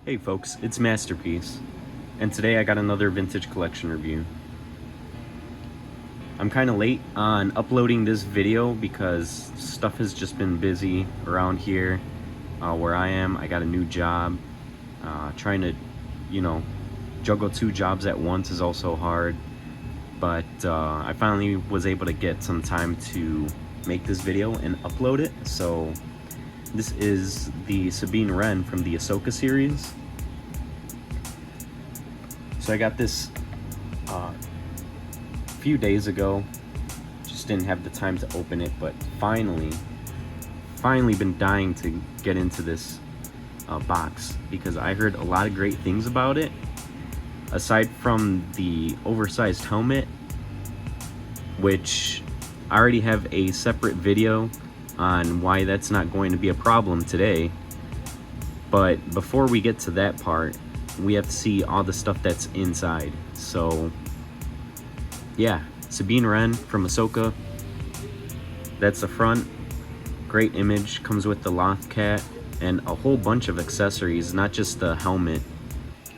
Hey folks, it's Masterpiece, and today I got another vintage collection review. I'm kind of late on uploading this video because stuff has just been busy around here where I am. I got a new job. Trying to, juggle two jobs at once is also hard, but I finally was able to get some time to make this video and upload it. So this is the Sabine Wren from the Ahsoka series. So I got this a few days ago. Just didn't have the time to open it, but finally been dying to get into this box because I heard a lot of great things about it. Aside from the oversized helmet, which I already have a separate video on why that's not going to be a problem today. But before we get to that part, we have to see all the stuff that's inside. So yeah, Sabine Wren from Ahsoka. That's the front. Great image. Comes with the Loth Cat and a whole bunch of accessories, not just the helmet.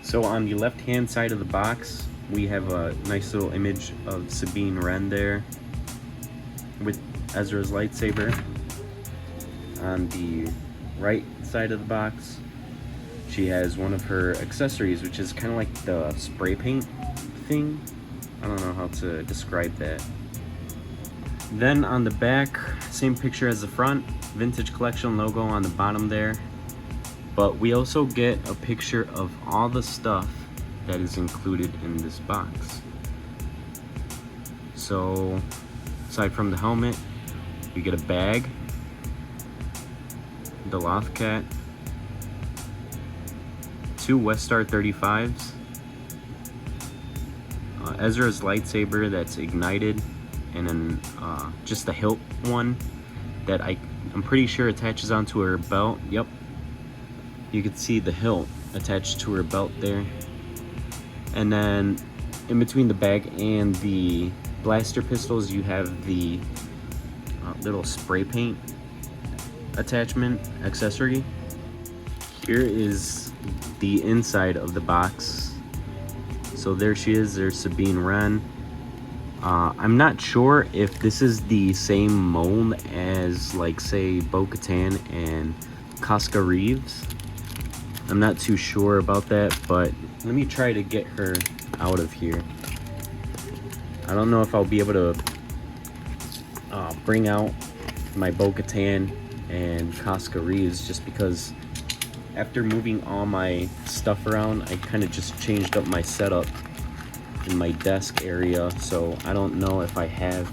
So on the left hand side of the box, we have a nice little image of Sabine Wren there with Ezra's lightsaber. On the right side of the box, she has one of her accessories, which is kind of like the spray paint thing. I don't know how to describe that. Then on the back, same picture as the front, vintage collection logo on the bottom there. But we also get a picture of all the stuff that is included in this box. So aside from the helmet, we get a bag, the Loth Cat, two Westar 35s, Ezra's lightsaber that's ignited, and then just the hilt one that I'm pretty sure attaches onto her belt. Yep, you can see the hilt attached to her belt there. And then in between the bag and the blaster pistols, you have the little spray paint attachment accessory. Here is the inside of the box. So there she is. There's Sabine Wren. I'm not sure if this is the same mold as, like, say, Bo-Katan and Casca Reeves. I'm not too sure about that, but let me try to get her out of here. I don't know if I'll be able to bring out my Bo-Katan and Casca Reeves, just because after moving all my stuff around, I kind of just changed up my setup in my desk area, so I don't know if I have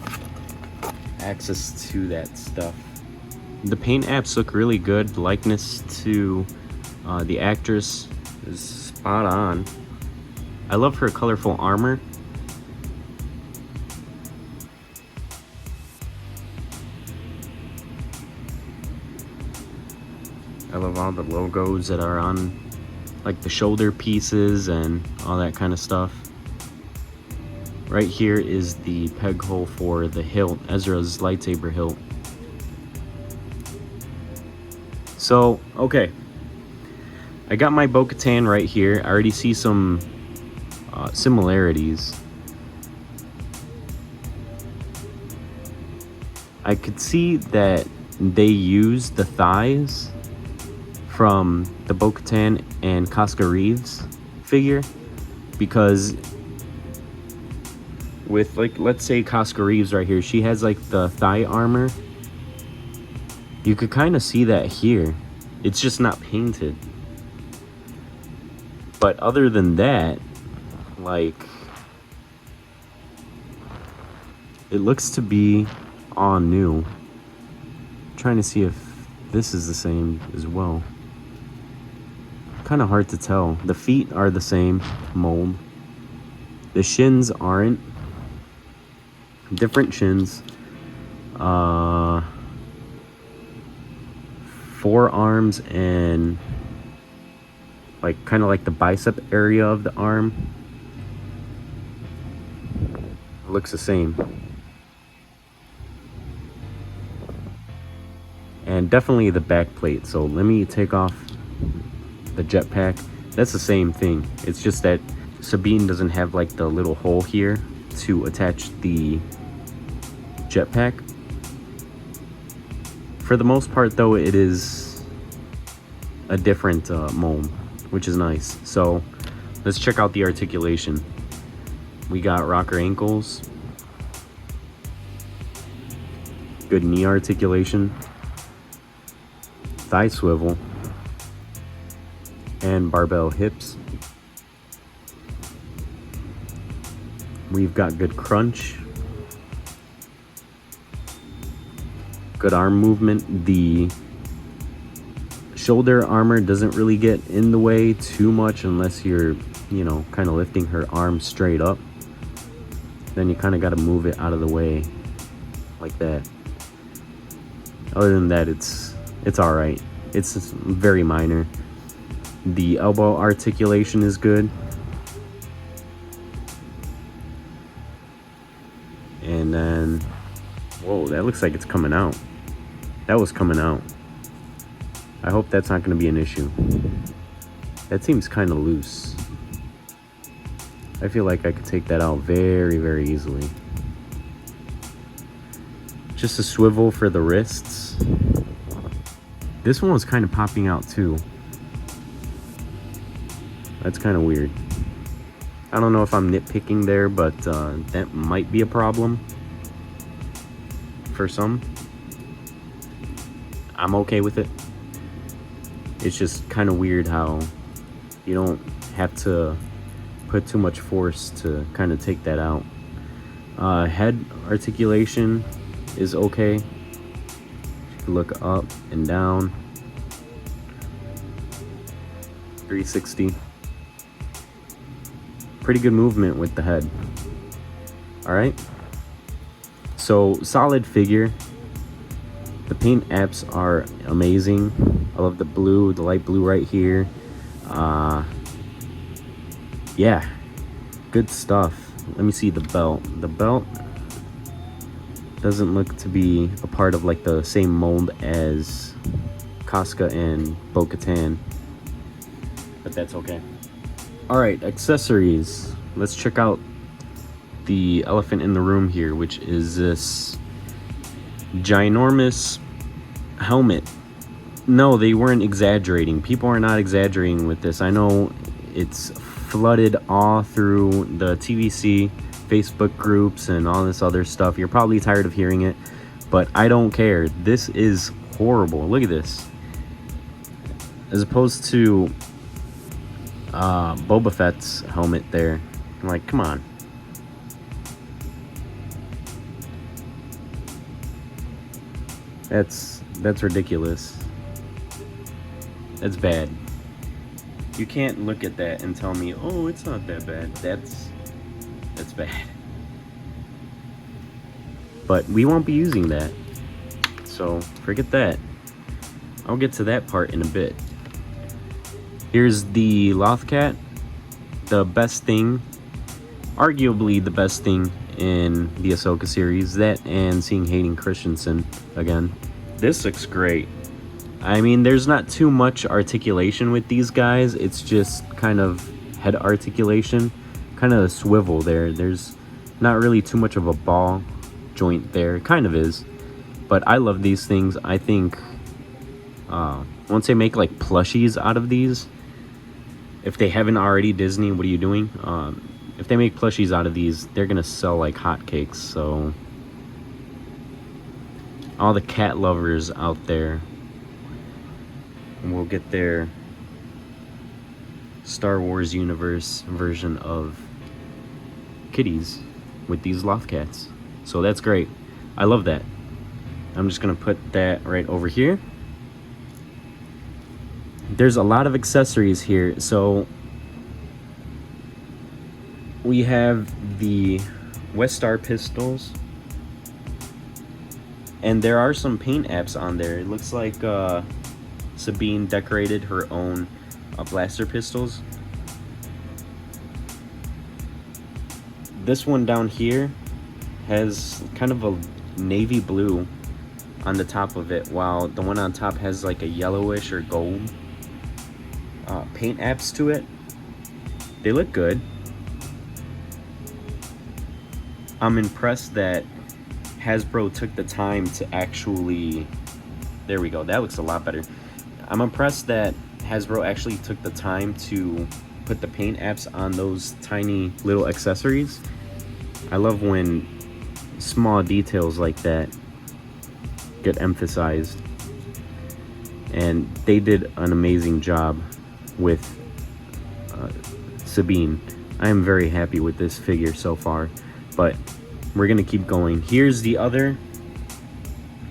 access to that stuff. The paint apps look really good. The likeness to the actress is spot on. I love her colorful armor. I love all the logos that are on, like, the shoulder pieces and all that kind of stuff. Right here is the peg hole for the hilt, Ezra's lightsaber hilt. So, okay. I got my Bo-Katan right here. I already see some similarities. I could see that they used the thighs from the Bo-Katan and Casca Reeves figure, because with, like, let's say Casca Reeves right here, she has like the thigh armor. You could kind of see that here. It's just not painted. But other than that, like, it looks to be all new. I'm trying to see if this is the same as well. Kind of hard to tell. The feet are the same mold. The shins aren't. Different shins. Forearms and, like, kind of like the bicep area of the arm. It looks the same. And definitely the back plate. So let me take off the jetpack That's the same thing. It's just that Sabine doesn't have like the little hole here to attach the jetpack. For the most part though, it is a different mold, which is nice. So let's check out the articulation. We got rocker ankles, good knee articulation, thigh swivel, and barbell hips. We've got good crunch, good arm movement. The shoulder armor doesn't really get in the way too much unless you're, you know, kind of lifting her arm straight up. Then you kind of got to move it out of the way like that. Other than that, it's all right. It's very minor. The elbow articulation is good. And then, whoa, that looks like it's coming out. That was coming out. I hope that's not going to be an issue. That seems kind of loose. I feel like I could take that out very, very easily. Just a swivel for the wrists. This one was kind of popping out too. That's kind of weird. I don't know if I'm nitpicking there, but that might be a problem for some. I'm okay with it. It's just kind of weird how you don't have to put too much force to kind of take that out. Head articulation is okay. You can look up and down. 360. Pretty good movement with the head. All right. So solid figure. The paint apps are amazing. I love the blue, the light blue right here. Yeah, good stuff. Let me see the belt. The belt doesn't look to be a part of like the same mold as Casca and Bo-Katan, but that's okay. All right, accessories. Let's check out the elephant in the room here, which is this ginormous helmet. No, they weren't exaggerating. People are not exaggerating with this. I know it's flooded all through the TVC Facebook groups and all this other stuff. You're probably tired of hearing it, but I don't care. This is horrible. Look at this. As opposed to Boba Fett's helmet there. I'm like, come on. That's ridiculous. That's bad. You can't look at that and tell me, oh, it's not that bad. That's bad. But we won't be using that, so forget that. I'll get to that part in a bit. Here's the Lothcat. The best thing, arguably the best thing in the Ahsoka series. That and seeing Hayden Christensen again. This looks great. I mean, there's not too much articulation with these guys. It's just kind of head articulation, kind of a swivel there. There's not really too much of a ball joint there. It kind of is, but I love these things. I think once they make like plushies out of these, if they haven't already, Disney, what are you doing? If they make plushies out of these, they're gonna sell like hotcakes. So all the cat lovers out there will get their Star Wars universe version of kitties with these Lothcats. So that's great. I love that. I'm just gonna put that right over here. There's a lot of accessories here. So we have the Westar pistols, and there are some paint apps on there. It looks like Sabine decorated her own blaster pistols. This one down here has kind of a navy blue on the top of it, while the one on top has like a yellowish or gold paint apps to it. They look good. I'm impressed that Hasbro took the time to actually, there we go, that looks a lot better. I'm impressed that Hasbro actually took the time to put the paint apps on those tiny little accessories. I love when small details like that get emphasized, and they did an amazing job with Sabine. I am very happy with this figure so far, but we're gonna keep going. Here's the other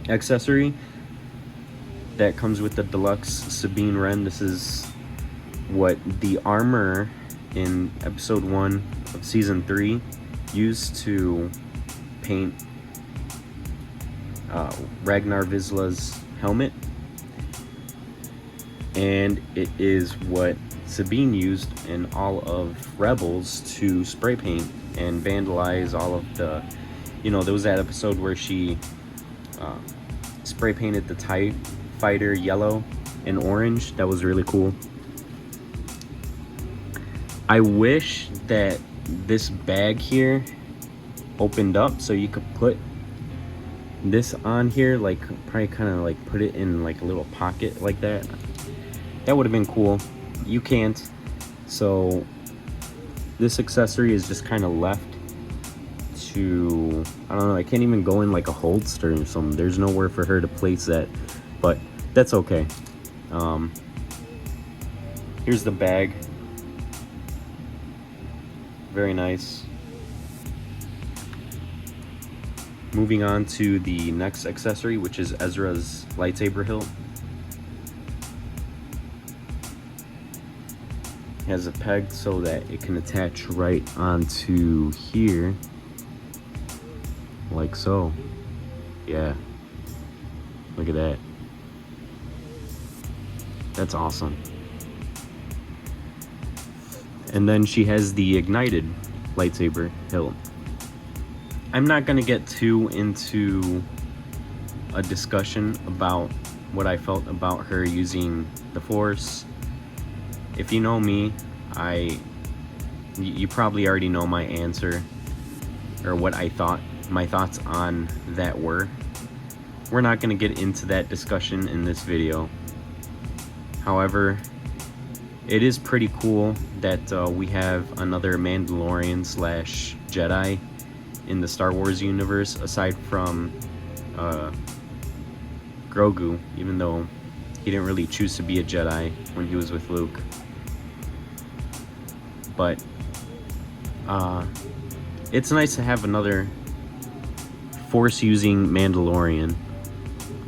accessory that comes with the Deluxe Sabine Wren. This is what the armor in episode 1 of season 3 used to paint Ragnar Vizsla's helmet, and it is what Sabine used in all of Rebels to spray paint and vandalize all of the, you know, there was that episode where she spray painted the TIE Fighter yellow and orange. That was really cool. I wish that this bag here opened up so you could put this on here, like probably kind of like put it in like a little pocket like that. That would have been cool. You can't, so this accessory is just kind of left to, I don't know, I can't even go in like a holster or something. There's nowhere for her to place that, but that's okay. Here's the bag. Very nice. Moving on to the next accessory, which is Ezra's lightsaber hilt. It has a peg so that it can attach right onto here, like so. Yeah, look at that. That's awesome. And then she has the ignited lightsaber hilt. I'm not gonna get too into a discussion about what I felt about her using the Force. If you know me, you probably already know my answer, or what I thought, my thoughts on that were. We're not gonna get into that discussion in this video. However, it is pretty cool that we have another Mandalorian slash Jedi in the Star Wars universe, aside from Grogu, even though he didn't really choose to be a Jedi when he was with Luke. But it's nice to have another Force-using Mandalorian.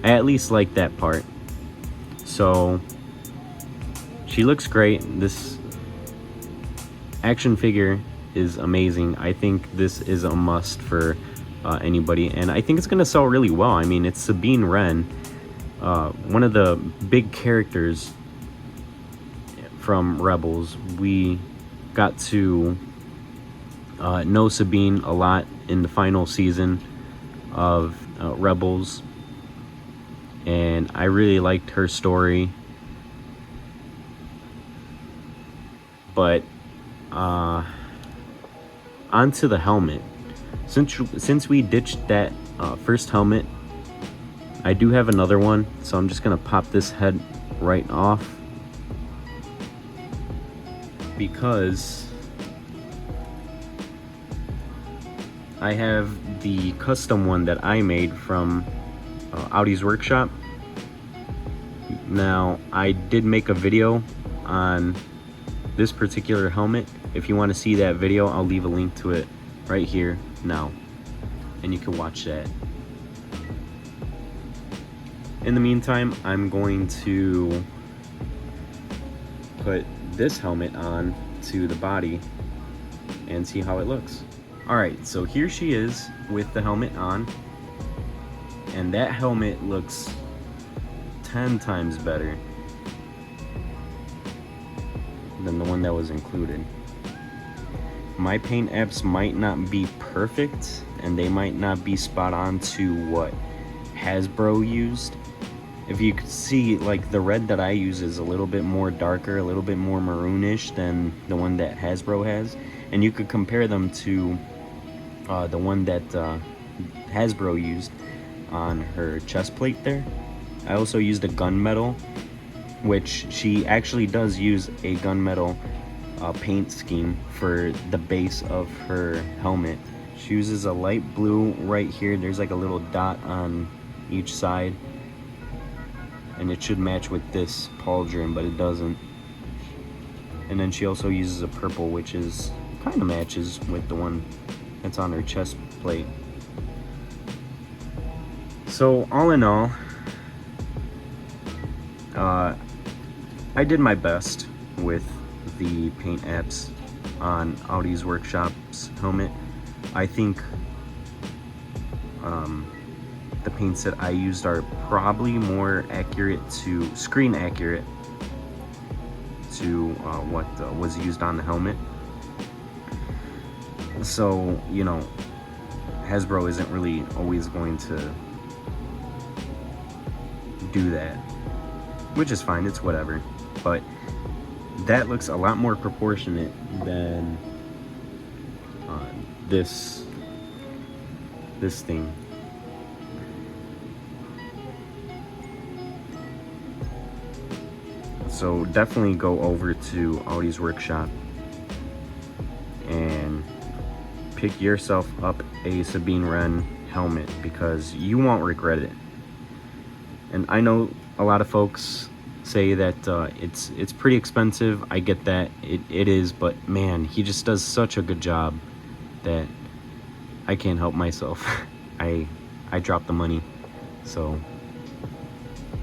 I at least like that part. So she looks great. This action figure is amazing. I think this is a must for anybody, and I think it's gonna sell really well. I mean, it's Sabine Wren, one of the big characters from Rebels. We got to know Sabine a lot in the final season of Rebels, and I really liked her story. But onto the helmet. Since we ditched that first helmet, I do have another one, so I'm just gonna pop this head right off, because I have the custom one that I made from Audi's workshop. Now, I did make a video on this particular helmet. If you want to see that video, I'll leave a link to it right here now, and you can watch that. In the meantime, I'm going to put this helmet on to the body and see how it looks. Alright, so here she is with the helmet on, and that helmet looks 10 times better than the one that was included. My paint apps might not be perfect, and they might not be spot on to what Hasbro used if you could see, like, the red that I use is a little bit more darker, a little bit more maroonish than the one that Hasbro has, and you could compare them to the one that Hasbro used on her chest plate there. I also used a gunmetal, which she actually does use a gunmetal paint scheme for the base of her helmet. She uses a light blue right here. There's like a little dot on each side, and it should match with this pauldron, but it doesn't. And then she also uses a purple, which is kind of matches with the one that's on her chest plate. So all in all, I did my best with the paint apps on Audi's Workshop's helmet. I think the paints that I used are probably more accurate to, screen accurate to what was used on the helmet. So, you know, Hasbro isn't really always going to do that, which is fine, it's whatever. But that looks a lot more proportionate than this thing. So definitely go over to Audi's Workshop and pick yourself up a Sabine Wren helmet, because you won't regret it. And I know a lot of folks say that it's pretty expensive. I get that, it is, but man, he just does such a good job that I can't help myself. I dropped the money. So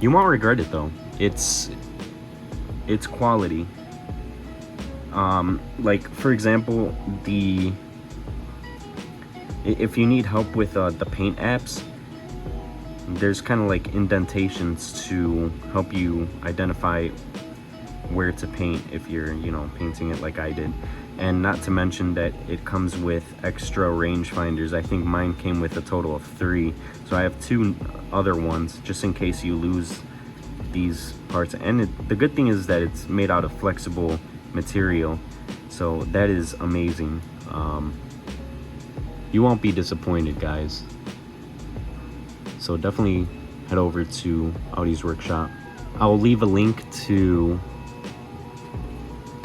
you won't regret it though. It's quality. Like for example, if you need help with the paint apps, there's kind of like indentations to help you identify where to paint if you're, you know, painting it like I did. And not to mention that it comes with extra range finders. I think mine came with a total of 3, so I have 2 other ones just in case you lose these parts. And the good thing is that it's made out of flexible material, so that is amazing. You won't be disappointed, guys. So definitely head over to Audi's Workshop. I'll leave a link to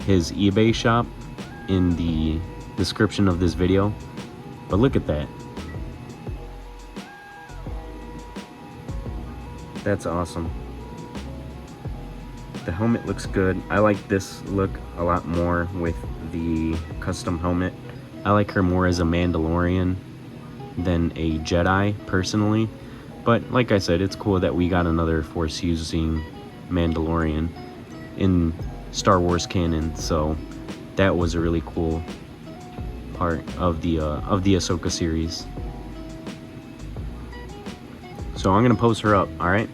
his eBay shop in the description of this video. But look at that. That's awesome. The helmet looks good. I like this look a lot more with the custom helmet. I like her more as a Mandalorian than a Jedi, personally. But like I said, it's cool that we got another Force-using Mandalorian in Star Wars canon. So that was a really cool part of the Ahsoka series. So I'm gonna post her up, all right?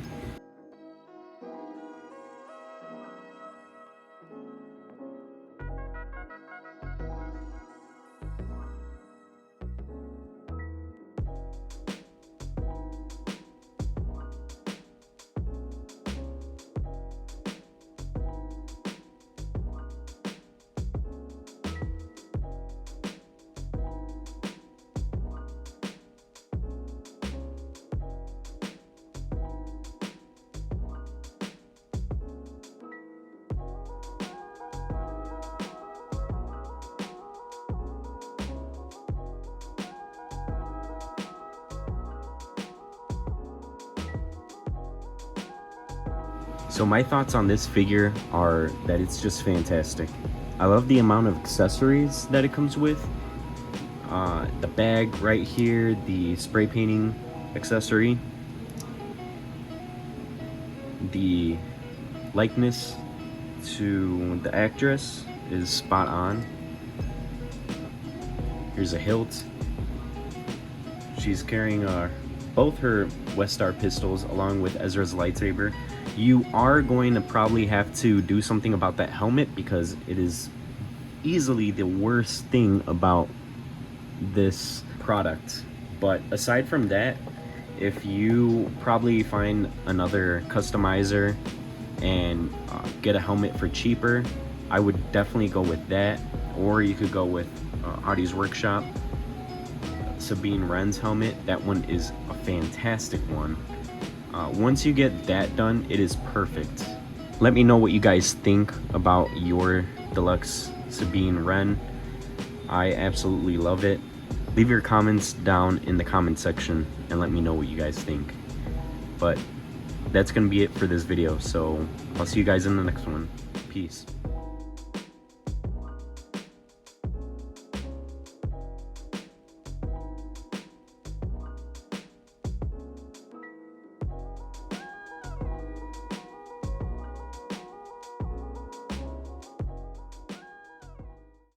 So my thoughts on this figure are that it's just fantastic. I love the amount of accessories that it comes with. The bag right here, the spray painting accessory, the likeness to the actress is spot on. Here's a hilt. She's carrying both her Westar pistols along with Ezra's lightsaber. You are going to probably have to do something about that helmet, because it is easily the worst thing about this product. But aside from that, if you probably find another customizer and get a helmet for cheaper, I would definitely go with that. Or you could go with Audie's Workshop, Sabine Wren's helmet. That one is a fantastic one. Once you get that done, it is perfect. Let me know what you guys think about your Deluxe Sabine Wren. I absolutely love it. Leave your comments down in the comment section and let me know what you guys think. But that's gonna be it for this video, so I'll see you guys in the next one. Peace.